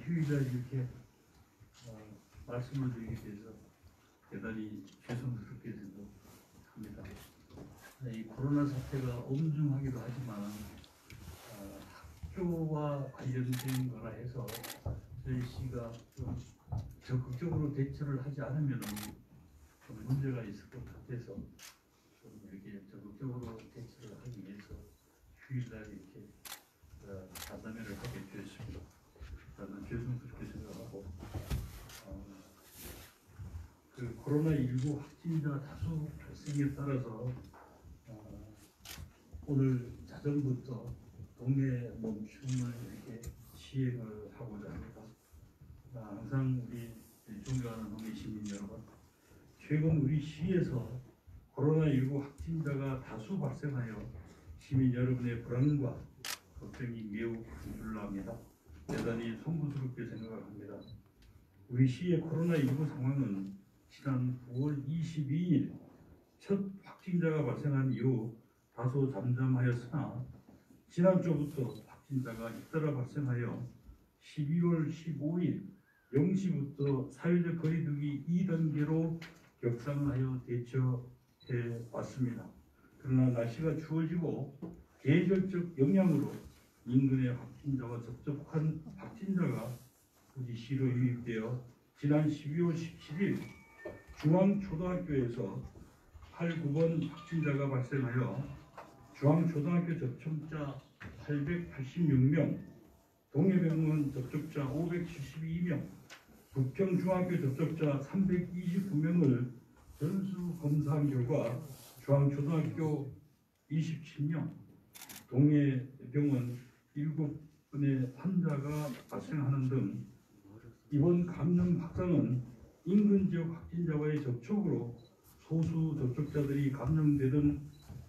휴일날 이렇게 말씀을 드리게 돼서 대단히 죄송스럽게 생각합니다. 이 코로나 사태가 엄중하기도 하지만 학교와 관련된 거라 해서 저희 시가 좀 적극적으로 대처를 하지 않으면 좀 문제가 있을 것 같아서 좀 이렇게 적극적으로 대처를 하기 위해서 휴일날 이렇게 간담회를 하게 되었습니다. 저는 죄송스럽게 생각하고 그 코로나19 확진자 다수 발생에 따라서 오늘 자정부터 동네 멈춤을 이렇게 시행을 하고자 합니다. 항상 우리 존경하는 동네 시민 여러분, 최근 우리 시에서 코로나19 확진자가 다수 발생하여 시민 여러분의 불안과 걱정이 매우 큰 줄로 압니다. 대단히 송구스럽게 생각합니다. 우리 시의 코로나19 상황은 지난 9월 22일 첫 확진자가 발생한 이후 다소 잠잠하였으나 지난주부터 확진자가 잇따라 발생하여 12월 15일 0시부터 사회적 거리두기 2단계로 격상하여 대처해 왔습니다. 그러나 날씨가 추워지고 계절적 영향으로 인근의 확진자와 접촉한 확진자가 우리 시로 유입되어 지난 12월 17일 중앙초등학교에서 8, 9번 확진자가 발생하여 중앙초등학교 접촉자 886명, 동해병원 접촉자 572명, 북평중학교 접촉자 329명을 전수 검사한 결과 중앙초등학교 27명, 동해병원 7분의 환자가 발생하는 등 이번 감염 확산은 인근 지역 확진자와의 접촉으로 소수 접촉자들이 감염되던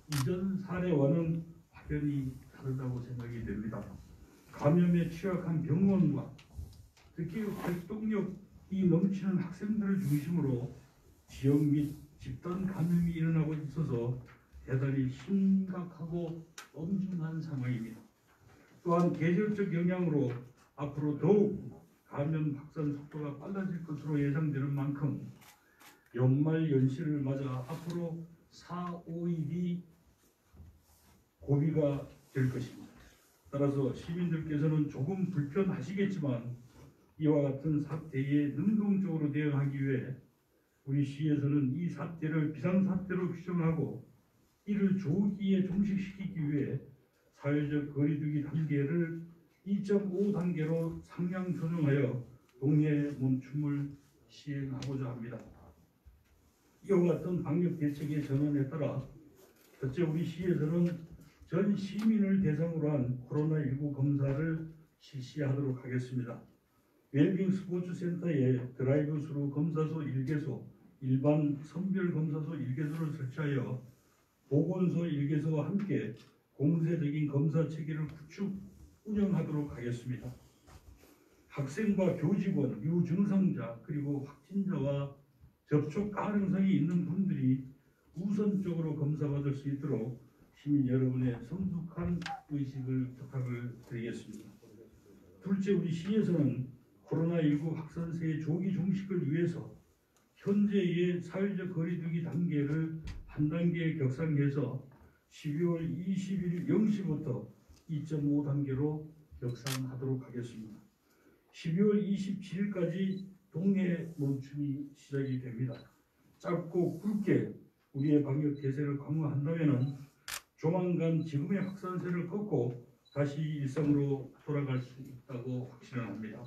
이전 사례와는 확연히 다르다고 생각이 됩니다. 감염에 취약한 병원과 특히 활동력이 넘치는 학생들을 중심으로 지역 및 집단 감염이 일어나고 있어서 대단히 심각하고 엄중한 상황입니다. 또한 계절적 영향으로 앞으로 더욱 감염 확산 속도가 빨라질 것으로 예상되는 만큼 연말 연시를 맞아 앞으로 4, 5일이 고비가 될 것입니다. 따라서 시민들께서는 조금 불편하시겠지만 이와 같은 사태에 능동적으로 대응하기 위해 우리 시에서는 이 사태를 비상사태로 규정하고 이를 조기에 종식시키기 위해 사회적 거리두기 단계를 2.5단계로 상향 조정하여 동해 멈춤을 시행하고자 합니다. 이와 같은 방역 대책의 전환에 따라 첫째, 우리 시에서는 전 시민을 대상으로 한 코로나19 검사를 실시하도록 하겠습니다. 웰빙 스포츠센터에 드라이브스루 검사소 1개소, 일반 선별검사소 1개소를 설치하여 보건소 1개소와 함께 공세적인 검사 체계를 구축, 운영하도록 하겠습니다. 학생과 교직원, 유증상자, 그리고 확진자와 접촉 가능성이 있는 분들이 우선적으로 검사받을 수 있도록 시민 여러분의 성숙한 의식을 부탁을 드리겠습니다. 둘째, 우리 시에서는 코로나19 확산세의 조기 종식을 위해서 현재의 사회적 거리두기 단계를 한 단계 격상해서 12월 20일 0시부터 2.5단계로 격상하도록 하겠습니다. 12월 27일까지 동해 멈춤이 시작이 됩니다. 짧고 굵게 우리의 방역 대책을 강화한다면 조만간 지금의 확산세를 꺾고 다시 일상으로 돌아갈 수 있다고 확신을 합니다.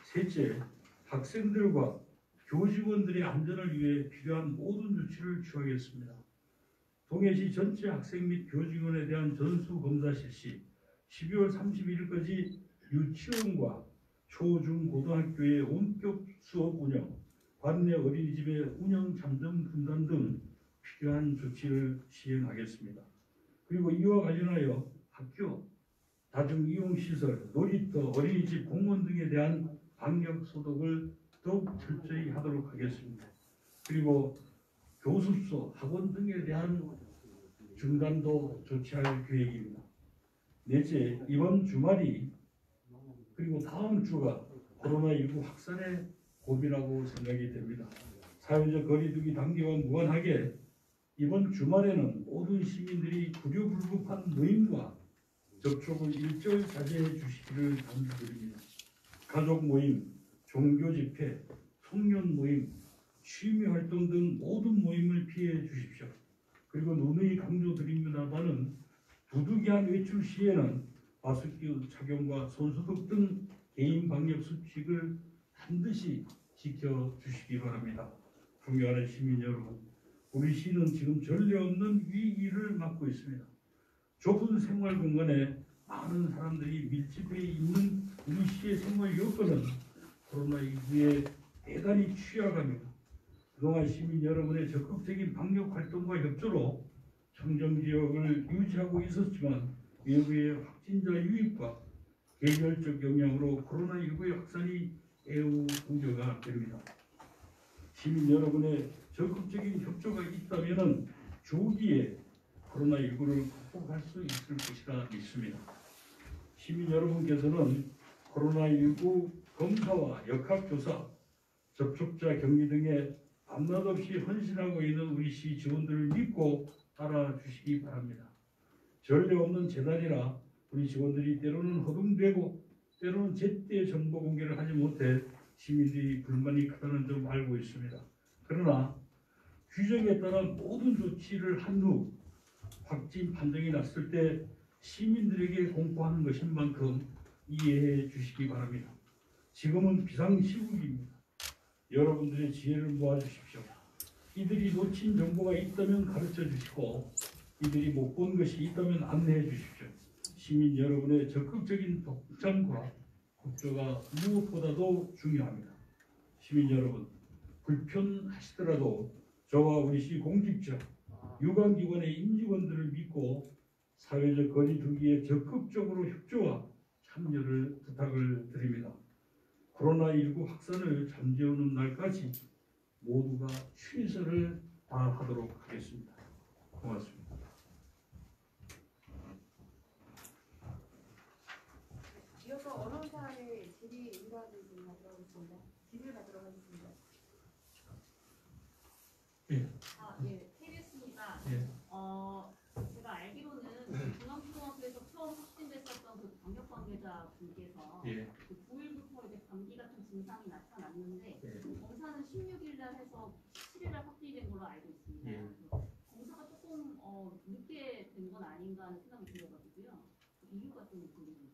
셋째, 학생들과 교직원들의 안전을 위해 필요한 모든 조치를 취하겠습니다. 동해시 전체 학생 및 교직원에 대한 전수검사 실시, 12월 31일까지 유치원과 초중고등학교의 원격 수업 운영, 관내 어린이집의 운영 잠정 중단 등 필요한 조치를 시행하겠습니다. 그리고 이와 관련하여 학교, 다중이용시설, 놀이터, 어린이집, 공원 등에 대한 방역 소독을 더욱 철저히 하도록 하겠습니다. 그리고 교습소, 학원 등에 대한 중단도 조치할 계획입니다. 넷째, 이번 주말이 그리고 다음 주가 코로나19 확산의 고비라고 생각이 됩니다. 사회적 거리두기 단계와 무관하게 이번 주말에는 모든 시민들이 구류불급한 모임과 접촉을 일절 자제해 주시기를 당부드립니다. 가족 모임, 종교 집회, 송년 모임, 취미 활동 등 모든 모임을 피해 주십시오. 그리고 누누이 강조드립니다마는 부득이한 외출 시에는 마스크 착용과 손소독 등 개인 방역 수칙을 반드시 지켜주시기 바랍니다. 존경하는 시민 여러분, 우리 시는 지금 전례 없는 위기를 맞고 있습니다. 좁은 생활 공간에 많은 사람들이 밀집해 있는 우리 시의 생활 여건은 코로나19에 대단히 취약합니다. 그동안 시민 여러분의 적극적인 방역 활동과 협조로 청정지역을 유지하고 있었지만 외부의 확진자 유입과 계절적 영향으로 코로나19의 확산이 매우 우려가 됩니다. 시민 여러분의 적극적인 협조가 있다면 조기에 코로나19를 극복할 수 있을 것이라 믿습니다. 시민 여러분께서는 코로나19 검사와 역학조사, 접촉자 격리 등에 밤낮 없이 헌신하고 있는 우리 시 직원들을 믿고 따라주시기 바랍니다. 전례 없는 재단이라 우리 직원들이 때로는 허둥대고 때로는 제때 정보 공개를 하지 못해 시민들이 불만이 크다는 점 알고 있습니다. 그러나 규정에 따른 모든 조치를 한 후 확진 판정이 났을 때 시민들에게 공포하는 것인 만큼 이해해 주시기 바랍니다. 지금은 비상시국입니다. 여러분들의 지혜를 모아주십시오. 이들이 놓친 정보가 있다면 가르쳐 주시고 이들이 못 본 것이 있다면 안내해 주십시오. 시민 여러분의 적극적인 동참과 협조가 무엇보다도 중요합니다. 시민 여러분, 불편하시더라도 저와 우리 시 공직자, 유관기관의 임직원들을 믿고 사회적 거리두기에 적극적으로 협조와 참여를 부탁을 드립니다. 코로나19 확산을 잠재우는 날까지 모두가 최선을 다하도록 하겠습니다. 고맙습니다. 이어서 언론사의 질의 의뢰를 좀 받도록 하겠습니다. 질의를 받도록 하겠습니다. 예. 예, KBS입니다. 예. 제가 알기로는 중앙초등학교에서 처음 확진됐었던 그 방역 관계자 분께서 예. 그 9일부터 이제 감기 같은 증상이 나타났는데 예. 검사는 16일 날 해서 17일 날 확진이 된 걸로 알고 있습니다. 예. 검사가 조금 늦게 된 건 아닌가 하는 생각이 들어가지고요. 이유가 좀 궁금합니다.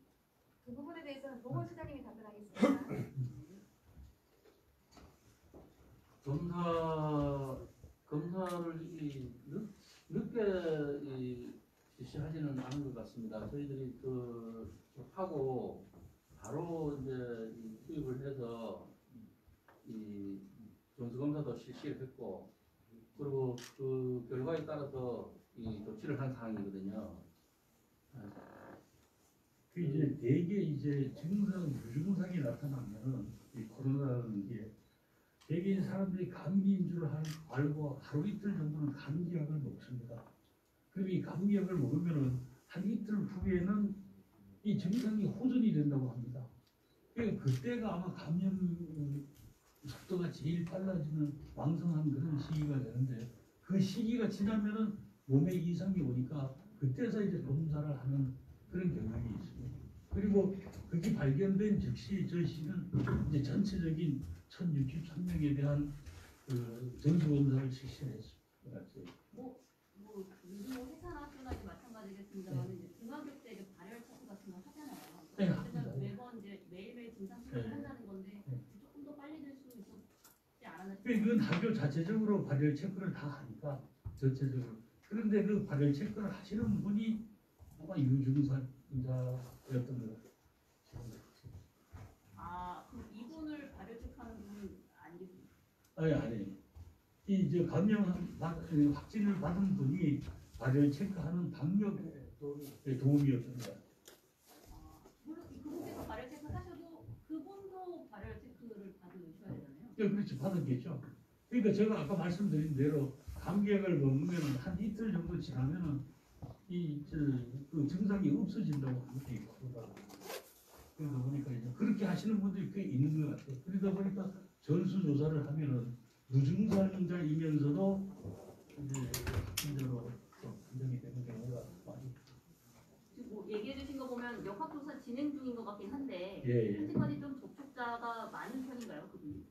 그 부분에 대해서는 노건 시장님이 답변하겠습니다. 검사를 늦게 실시하지는 않은 것 같습니다. 저희들이 하고 바로 이제 투입을 해서 이 전수검사도 실시를 했고 그리고 그 결과에 따라서 이 조치를 한 사항이거든요. 그 이제 대개 이제 증상 무증상이 나타나면은 이 코로나라는 게 대개 사람들이 감기인 줄 알고 하루 이틀 정도는 감기약을 먹습니다. 그럼 이 감기약을 먹으면은 한 이틀 후에는 이 증상이 호전이 된다고 합니다. 그러니까 그때가 아마 감염 속도가 제일 빨라지는 왕성한 그런 시기가 되는데 그 시기가 지나면은 몸에 이상이 오니까 그때서 이제 검사를 하는 그런 경향이 있습니다. 그리고 그게 발견된 즉시 저희는 이제 전체적인 1,063명에 대한 그 전수검사를 실시했습니다. 요즘 회사나 학교나 이제 마찬가지겠습니다만 이제 중학교 때 이제 발열 체크 같은 거 하잖아요. 네, 그때는 합니다. 매번 이제 매일매일 증상 체크를 네. 한다는 건데 네. 조금 더 빨리 될 수 있었지 않았나 그건 학교 자체적으로 발열 체크를 다 하니까 전체적으로. 그런데 그 발열 체크를 하시는 분이 아마 유증상자였던 것 같아요. 그럼 이분을 발열 체크하는 분은 아니겠습니까? 아니. 이제 확진을 받은 분이 발열 체크하는 방역에 도움이었던 거야. 물론 그분께서 발열 체크 하셔도 그분도 발열 체크를 받으셔야 되잖아요. 네, 그렇지, 받았겠죠. 그러니까 제가 아까 말씀드린 대로 감기약을 먹으면 한 이틀 정도 지나면은 그 증상이 없어진다고 하는 게 있거든요. 그러다 보니까 이제 그렇게 하시는 분들이 꽤 있는 것 같아요. 그러다 보니까 전수조사를 하면은 무증상자이면서도 이제 확진자로 판정이 되는 경우가 많이 지금 뭐 얘기해 주신 거 보면 역학조사 진행 중인 것 같긴 한데 예. 현재까지 좀 접촉자가 많은 편인가요, 그분이?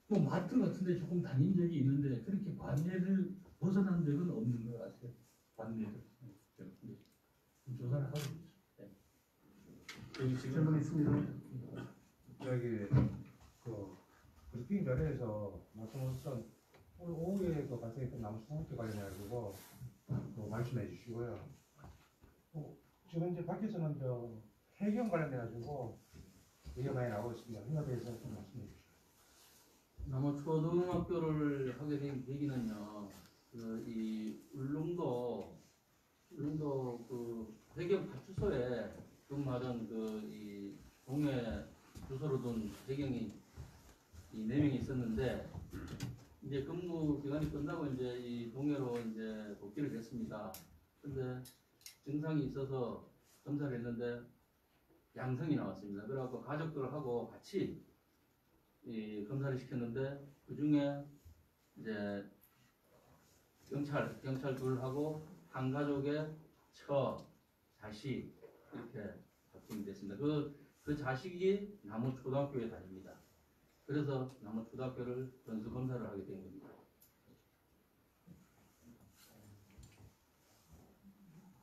뭐 마트 같은데 조금 다닌 적이 있는데 그렇게 관내를 벗어난 적은 없는 것 같아요. 관내를 조사를 하고 있어요. 여기 질문 있습니다. 저기 그 브리핑 자리에서 말씀하셨던 오늘 오후에 그 발생했던 나무 수상태 관련해 가지고 또 말씀해 주시고요. 지금 이제 밖에서는 저 해경 관련해 가지고 얘기가 많이 나오고 있습니다. 이거에 대해서 좀 말씀해 주시죠. 남원초등학교를 하게 된 계기는요. 이 울릉도 그 해경 파출소에 근무하던 이 동해 주소로 둔 해경이 이 4명이 있었는데 이제 근무 기간이 끝나고 이제 이 동해로 이제 복귀를 했습니다. 근데 증상이 있어서 검사를 했는데 양성이 나왔습니다. 그래갖고 가족들하고 같이 이 검사를 시켰는데 그 중에 이제 경찰 둘하고 한 가족의 자식 이렇게 확진이 됐습니다. 그 자식이 남원초등학교에 다닙니다. 그래서 남원초등학교를 전수 검사를 하게 된 겁니다.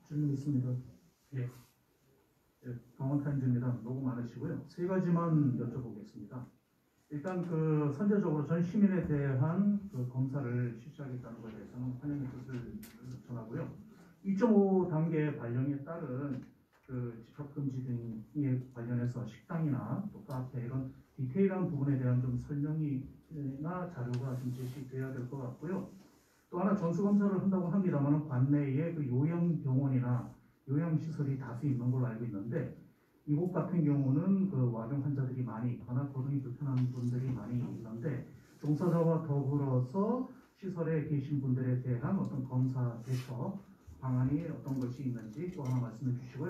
질문 있습니다. 예. 강원타임즈입니다. 녹음 많으시고요. 3가지만 여쭤보겠습니다. 일단 그 선제적으로 전 시민에 대한 그 검사를 실시하겠다는 것에 대해서는 환영의 뜻을 전하고요. 2.5단계 발령에 따른 그 집합금지 등에 관련해서 식당이나 또 카페 이런 디테일한 부분에 대한 좀 설명이나 자료가 좀 제시돼야 될 것 같고요. 또 하나 전수검사를 한다고 합니다만 관내에 그 요양병원이나 요양시설이 다수 있는 걸로 알고 있는데 이곳 같은 경우는 그 와병 환자들이 많이 있거나 거동이 불편한 분들이 많이 있는데 종사자와 더불어서 시설에 계신 분들에 대한 어떤 검사 대처 방안이 어떤 것이 있는지 또 하나 말씀해 주시고요.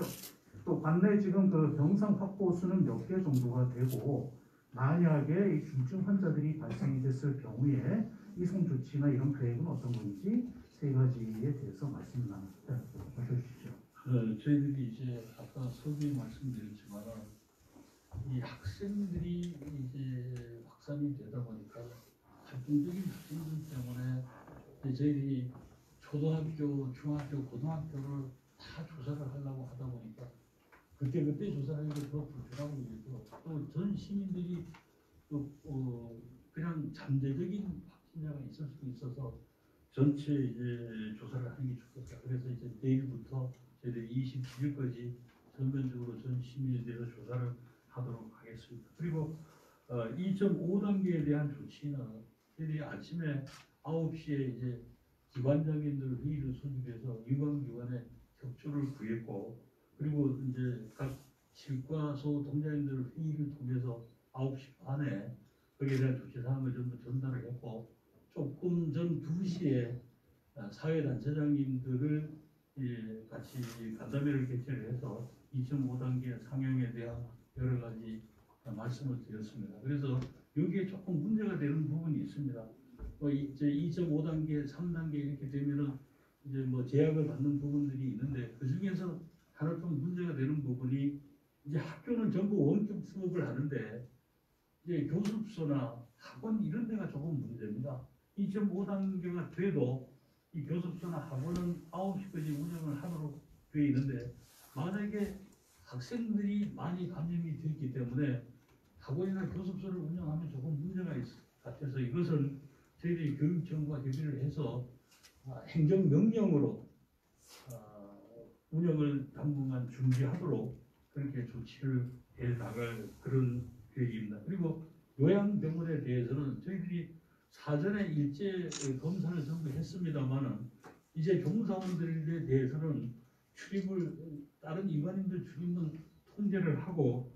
또 관내 지금 그 병상 확보 수는 몇 개 정도가 되고 만약에 이 중증 환자들이 발생이 됐을 경우에 이송 조치나 이런 계획은 어떤 건지 3가지에 대해서 말씀을 나눠주십시오. 저희들이 이제 아까 서두에 말씀드렸지만 이 학생들이 이제 확산이 되다 보니까 활동적인 학생들 때문에 이제 저희들이 초등학교, 중학교, 고등학교를 다 조사를 하려고 하다 보니까 그때 조사하기가 더 불편하고 이래서 또 전 시민들이 또 그냥 잠재적인 확진자가 있을 수 있어서 전체 이제 조사를 하는 게 좋겠다. 그래서 이제 내일부터 저희들이 27일까지 전면적으로 전 시민에 대해서 조사를 하도록 하겠습니다. 그리고 2.5단계에 대한 조치는 저희들이 아침에 9시에 이제 기관장님들 회의를 소집해서 유관기관에 협조를 구했고 그리고 이제 각 치과소 동장님들 회의를 통해서 9시 반에 거기에 대한 조치 사항을 전부 전달을 했고 조금 전 2시에 사회단체장님들을 같이 간담회를 개최를 해서 2.5단계 상향에 대한 여러 가지 말씀을 드렸습니다. 그래서 여기에 조금 문제가 되는 부분이 있습니다. 이제 2.5단계, 3단계 이렇게 되면은 이제 뭐 제약을 받는 부분들이 있는데 그 중에서 하나 좀 문제가 되는 부분이 이제 학교는 전부 원격 수업을 하는데 이제 교습소나 학원 이런 데가 조금 문제입니다. 2.5단계가 돼도 이 교습소나 학원은 9시까지 운영을 하도록 되어 있는데 만약에 학생들이 많이 감염이 되었기 때문에 학원이나 교습소를 운영하면 조금 문제가 있을 것 같아서 이것은 저희들이 교육청과 협의를 해서 행정명령으로 운영을 당분간 중지하도록 그렇게 조치를 해 나갈 그런 계획입니다. 그리고 요양병원에 대해서는 저희들이 사전에 일제 검사를 전부 했습니다만은 이제 종사원들에 대해서는 출입을 다른 일반인들 출입은 통제를 하고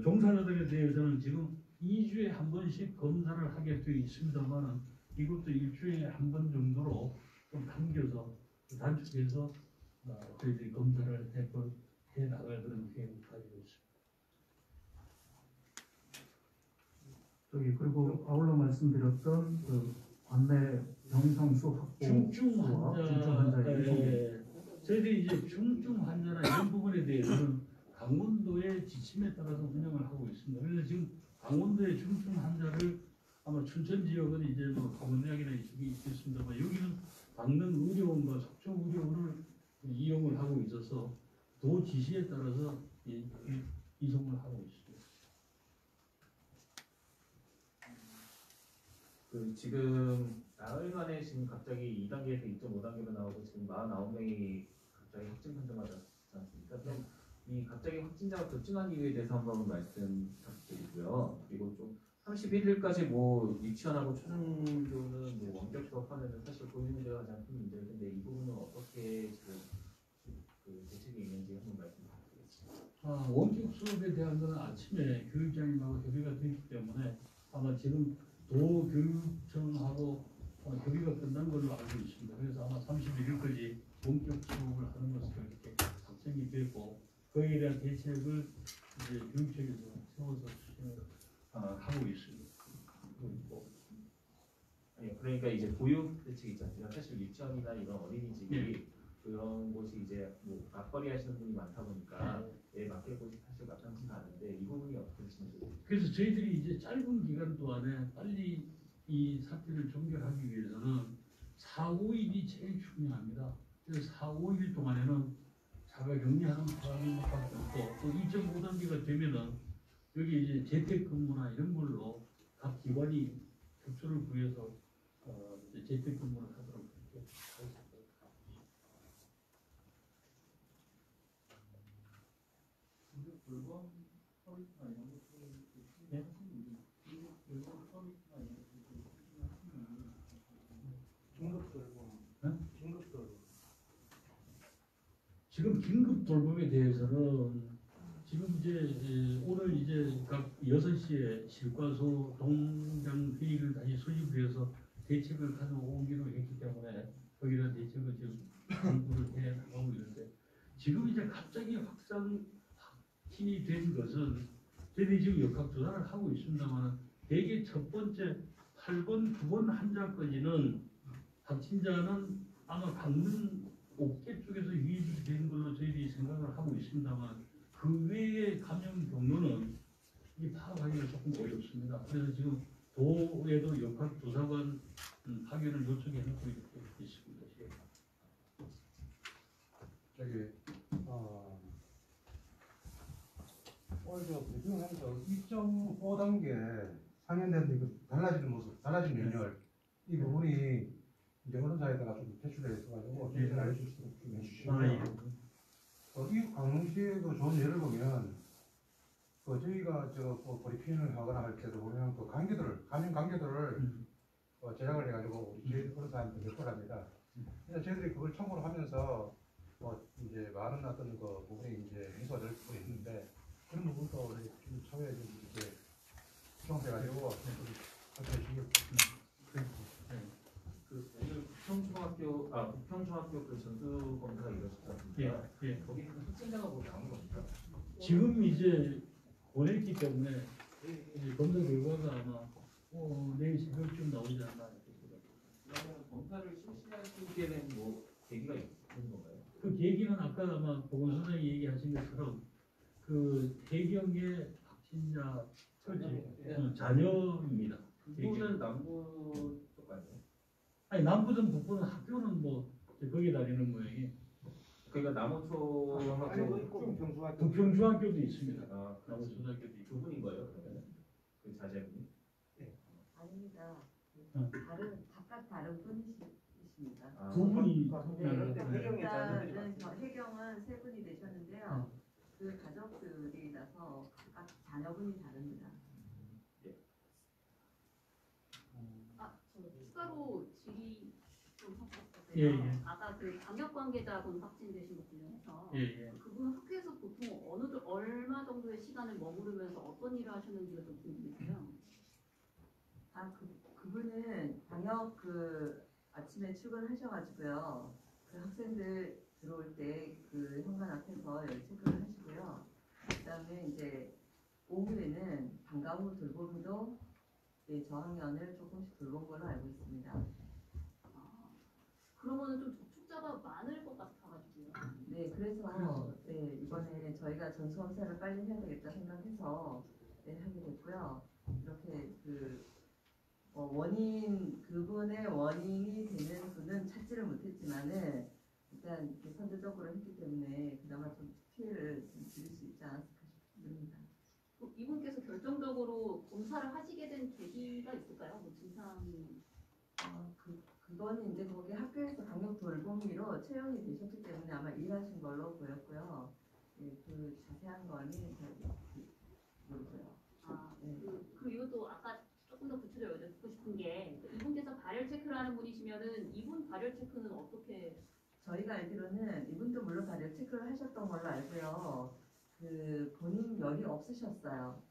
종사자들에 대해서는 지금 2주에 한 번씩 검사를 하게 되어 있습니다만은 이것도 일주일에 한 번 정도로 좀 당겨서 단축해서 저희들이 검사를 해 나갈 그런 계획을 가지고 있습니다. 저기 그리고 아울러 말씀드렸던 그 관내 병상수 확보 중증 수와 환자, 중증 환자의 이송 저희들이 이제 중증 환자나 이런 부분에 대해서는 강원도의 지침에 따라서 운영을 하고 있습니다. 그래서 지금 강원도의 중증 환자를 아마 춘천 지역은 이제 뭐 강원대학이나 이쪽이 있겠습니다만 여기는 강릉 의료원과 속초 의료원을 이용을 하고 있어서 도 지시에 따라서 이송을 하고 있습니다. 그 지금 나흘 만에 지금 갑자기 2단계에서 2.5단계로 나오고 지금 49명이 갑자기 확진 판정받았지 않습니까? 그럼 이 갑자기 확진자가 급증한 이유에 대해서 한번 말씀 부탁드리고요. 그리고 좀 31일까지 뭐 유치원하고 초중교는 뭐 원격 수업하면 사실 고민 문제가 가장 큰 문제인데 이 부분은 어떻게 지금 그 대책이 있는지 한번 말씀 부탁드리겠습니다. 원격 수업에 대한 것은 아침에 교육장님하고 협의가 되기 때문에 아마 지금 도교육청하고 협의가 끝난 걸로 알고 있습니다. 그래서 아마 31일까지 원격 수업을 하는 것으로 이렇게 작성이 되고 거기에 대한 대책을 이제 교육청에서 세워서 하고 있습니다. 그리고 아니요, 그러니까 이제 보육 대책 있지 않습니까? 사실 유치원이나 이런 어린이집이 네. 그런 곳이 이제 뭐 맞벌이 하시는 분이 많다 보니까 애 맡길 곳이 사실 마땅치가 않은데 이 부분이 어떻게 진행되고 그래서 저희들이 이제 짧은 기간 동안에 빨리 이 사태를 종결하기 위해서는 4, 5일이 제일 중요합니다. 그래서 4, 5일 동안에는 자가격리하는 사람밖에 없고 또 2.5단계가 되면은 여기 이제 재택근무나 이런 걸로 각 기관이 협조를 구해서 이제 재택근무를 하도록 그렇게 하겠습니다. 지금 긴급 돌봄에 대해서는 지금 이제 오늘 이제 각 6시에 실과소 동장 회의를 다시 소집해서 대책을 가져오기로 했기 때문에 거기다 대책을 지금 공부를 해 나가고 있는데 지금 이제 갑자기 확진이 된 것은 저희들이 지금 역학조사를 하고 있습니다만 대개 첫 번째 8번, 9번 환자까지는 확진자는 아마 강릉 옥계 쪽에서 유입이 된 걸로 저희들이 생각을 하고 있습니다만 그 외의 감염 경로는 이 파악하기가 조금 어렵습니다. 그래서 지금 도에도 역학조사관 파견을 요청해 놓고 이렇게 있습니다. 저기 오늘 저 대중에서 2.5단계 상향되는데 그 달라지는 모습, 달라지는 연결 이 부분이 이제 언론사에다가 좀 제출해 있어가지고 저희들 알려줄 수 있도록 좀 해주시고요. 예. 이 강릉시의 그 좋은 예를 보면 그 저희가 저 브리핑을 하거나 할 때도 보면 그 감염 관계들을 제작을 해가지고 저희 언론사한테 배포를 합니다. 그래서 저희들이 그걸 참고를 하면서 이제 많은 어떤 그 부분이 이제 해소가 될 수도 있는데 그런 부분도 좀 차후에 좀 이렇게 수정돼가지고 같이 주시겠습니다. 그 오늘 부평중학교 그 전수 검사가 이루어졌지 않습니까? 예. 거기는 확진자가 뭐 나온 겁니까? 지금 이제 보냈기 때문에 이제 검사 결과가 아마 내일 새벽쯤 나오지 않나 이렇게 생각합니다. 그러면 검사를 실시하시게 된 뭐 계기가 있는 건가요? 그 계기는 아까 아마 보건소장이 얘기하신 것처럼 그 해경의 확진자 자녀입니다. 그분은 남부 쪽 아니에요? 아니 남부든 북부든 학교는 뭐 거기 다니는 모양이 그러니까 남원초하고 부평중학교도 있습니다. 남원초등학교도 남원초등학교도 있고 두 분인 거예요? 그러면 그 자제분이? 아닙니다. 응. 각각 다른 분이십니다. 두 분이 일단은 해경은 세 분이 되셨는데요. 그 가족들이라서 각각 자녀분이 다릅니다. 저 추가로 질의 좀 하셨었어요. 예. 아까 그 방역 관계자분 확진되신 것 관련해서 예. 그분 학교에서 보통 얼마 정도의 시간을 머무르면서 어떤 일을 하셨는지가 좀 궁금해서요. 그분은 방역 아침에 출근하셔가지고요. 그 학생들 들어올 때 그 현관 앞에서 열 체크를 하시고요. 그다음에 이제 오후에는 방과 후 돌보기도 저학년을 조금씩 돌본 걸로 알고 있습니다. 아, 그러면은 좀 접촉자가 많을 것 같아가지고요. 네, 그래서 네, 이번에 저희가 전수검사를 빨리 해야 되겠다 생각해서 네, 하게 됐고요. 이렇게 그분의 원인이 되는 분은 찾지를 못했지만은 일단 이렇게 선제적으로 했기 때문에 그나마 좀 피해를 좀 줄일 수 있지 않았을까 싶습니다. 이분께서 결정적으로 검사를 하시게 된 계기가 있을까요? 뭐 증상이 그거는 이제 거기 학교에서 강력 돌보미로 채용이 되셨기 때문에 아마 일하신 걸로 보였고요. 예, 그 자세한 거는 잘 모르고요. 네. 그리고 또 아까 조금 더 구체적으로 여쭙고 싶은 게 이분께서 발열 체크를 하는 분이시면은 이분 발열 체크는 어떻게? 저희가 알기로는 이분도 물론 발열 체크를 하셨던 걸로 알고요. 본인 열이 없으셨어요.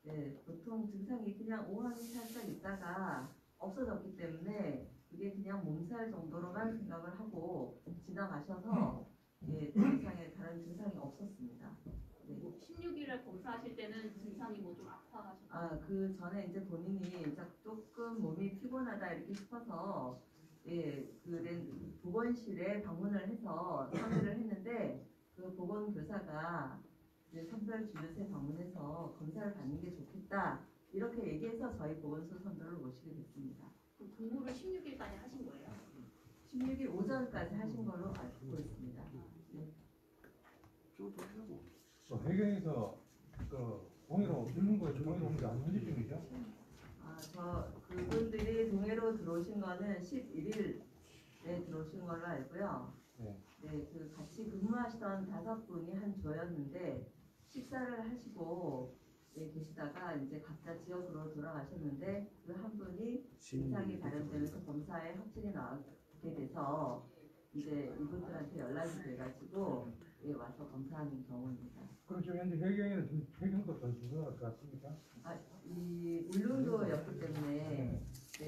네, 보통 증상이 그냥 오한이 살짝 있다가 없어졌기 때문에 그게 그냥 몸살 정도로만 생각을 하고 지나가셔서 예, 더 이상의 다른 증상이 없었습니다. 네. 16일에 검사하실 때는 증상이 뭐 좀 아파하셨나요? 그 전에 이제 본인이 조금 몸이 피곤하다 이렇게 싶어서 보건실에 방문을 해서 상의를 했는데 그 보건교사가 이제 선별진료소에 방문해서 검사를 받는 게 좋겠다 이렇게 얘기해서 저희 보건소 선별을 모시게 됐습니다. 그럼 근무를 16일까지 하신 거예요? 16일 오전까지 하신 걸로 알고 있습니다. 네. 해경에서 동해로 들는 거에 동해로 온 게 언제쯤이죠? 그분들이 동해로 들어오신 거는 11일에 들어오신 걸로 알고요. 네. 같이 근무하시던 5분이 한 조였는데 식사를 하시고 계시다가 이제 각자 지역으로 돌아가셨는데 그 한 분이 증상이 발현되면서 검사에 확진이 나오게 돼서 이제 이분들한테 연락이 돼가지고 와서 검사하는 경우입니다. 그럼 지금 현재 해경에는 해경도 전수가 들어갔습니까? 이 울릉도였기 때문에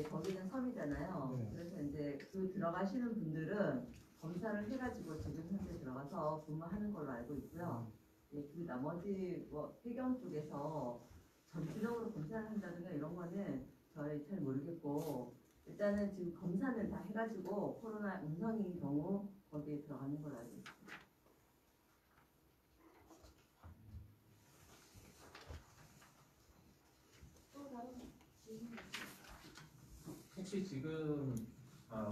거기는 섬이잖아요. 네. 그래서 이제 들어가시는 분들은 검사를 해가지고 지금 현재 들어가서 근무하는 걸로 알고 있고요. 그 나머지 해경 쪽에서 전체적으로 검사를 한다든가 이런 거는 저희 잘 모르겠고 일단은 지금 검사는 다 해가지고 코로나 음성인 경우 거기에 들어가는 걸로 알고 있습니다. 혹시 지금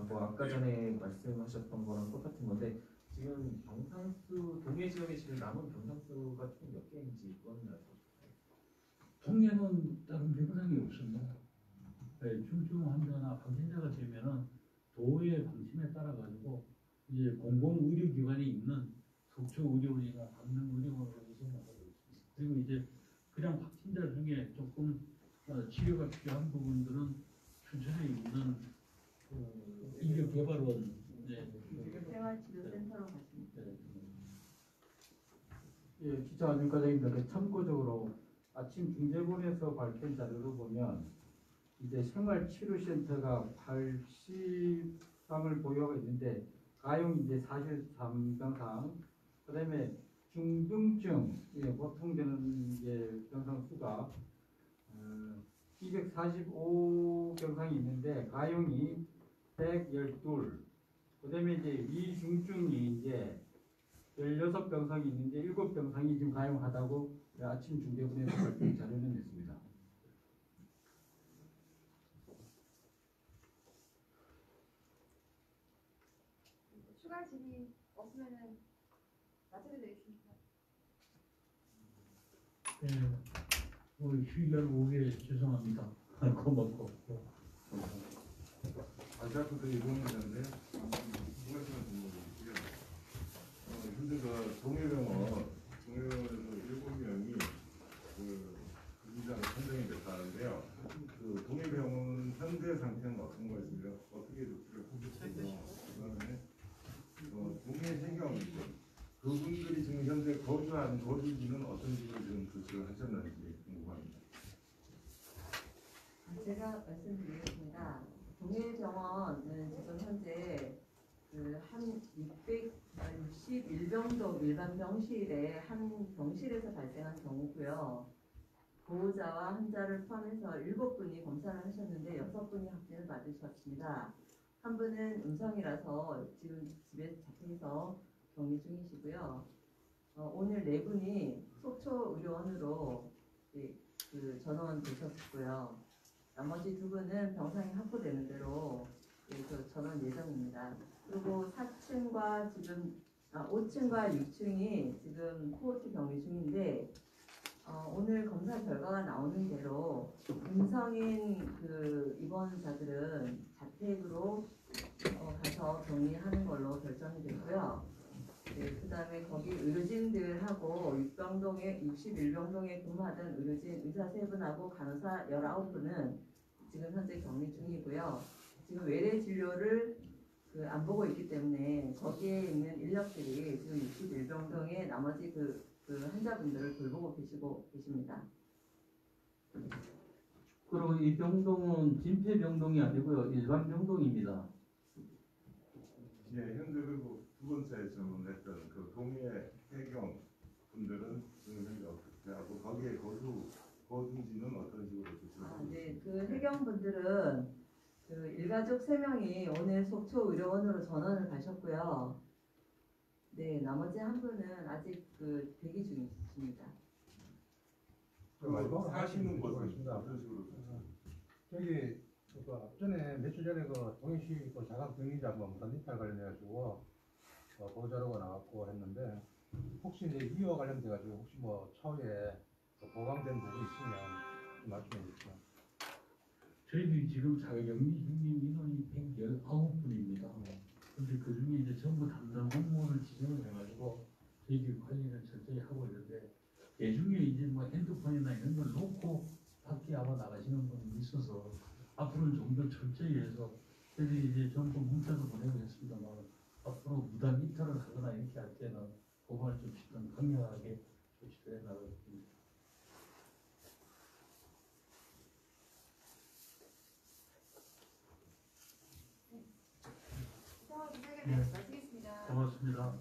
뭐 아까 전에 말씀하셨던 거랑 똑같은 건데 지금 병상수 동해 지역에 지금 남은 병상수가 총 몇 개인지 그거는 알고 싶어요. 동해는 다른 병상이 없습니다. 중증 환자나 확진자가 되면은 도의 방침에 따라 가지고 이제 공공 의료기관에 있는 속초 의료원이나 강릉 의료원으로 이송하고 있습니다. 그리고 이제 그냥 확진자 중에 조금 치료가 필요한 부분들은 춘천에 있는 인력개발원 생활치료센터로 가십니다. 예, 기자 안윤과장입니다. 참고적으로 아침 중재본에서 밝힌 자료로 보면 이제 생활치료센터가 80방을 보유하고 있는데 가용 이제 43병상, 그다음에 중등증 보통 되는 이제 병상 수가 245병상이 있는데 가용이 112, 그다음에 이제 위중증이 이제 16병상이 있는데 7병상이 지금 가용하다고 아침 중대본에서 발표한 자료는 냈습니다. 추가 질의 없으면은 마치게 되겠습니다. 휴일날 오게 죄송합니다. 고맙고. 아시아부터 이동했는데 말씀을 드리고요. 현재 동해병원에서 7명이 근무자로 선정이 됐다는데요. 동해병원 현재 상태는 어떤 것이며 어떻게 조치를 하고 그다음에 동해해경 그분들이 지금 현재 거주한 거주지는 어떤 식으로 지금 조치를 하셨는지 궁금합니다. 제가 말씀드리겠습니다. 동해병원은 지금 현재 그한 661병동 일반 병실에 한 병실에서 발생한 경우고요. 보호자와 환자를 포함해서 7분이 검사를 하셨는데 6분이 확진을 받으셨습니다. 한 분은 음성이라서 지금 집에 자택에서 격리 중이시고요. 오늘 4분이 속초의료원으로 전원되셨고요. 나머지 2분은 병상이 확보되는 대로 전원 예정입니다. 그리고 4층과 지금 5층과 6층이 지금 코호트 격리 중인데 오늘 검사 결과가 나오는 대로 음성인 입원자들은 자택으로 가서 격리하는 걸로 결정이 됐고요. 네, 그다음에 거기 의료진들하고 61병동에 근무하던 의료진 의사 3분하고 간호사 19분은 지금 현재 격리 중이고요. 지금 외래 진료를 안 보고 있기 때문에 거기에 있는 인력들이 지금 61병동의 나머지 환자분들을 돌보고 계십니다. 그리고 이 병동은 진폐병동이 아니고요. 일반 병동입니다. 예, 현재 그리고 2번째 질문했던 그 동해 해경 분들은 지금 현재 어떻게 하고 거기에 거주지는 어떤 식으로 되시나요? 네, 그 해경분들은 일가족 3명이 오늘 속초 의료원으로 전원을 가셨고요. 네, 나머지 한 분은 아직 대기 중이십니다. 그럼 사시는 곳은 있습니다. 어떤 식으로? 저기 앞전에 며칠 전에 동해시 자간 격리자 무단 이탈 관련해가지고 보호자료가 나왔고 했는데 혹시 이제 이와 관련돼가지고 혹시 차후에 보강된 부분이 있으면 좀 말씀해 주시죠. 저희들이 지금 자가격리 중인 인원이 119분입니다. 그런데 그 중에 이제 전부 담당 공무원을 지정을 해가지고 저희들이 관리를 철저히 하고 있는데 대중에 이제 핸드폰이나 이런 걸 놓고 밖에 아마 나가시는 분이 있어서 앞으로는 좀 더 철저히 해서 저희들이 이제 전부 문자도 보내고 했습니다만 앞으로 무단 이탈을 하거나 이렇게 할 때는 그걸 좀 강력하게 조치를 해나가겠습니다. 이상으로 기자회견을 마치겠습니다. 고맙습니다.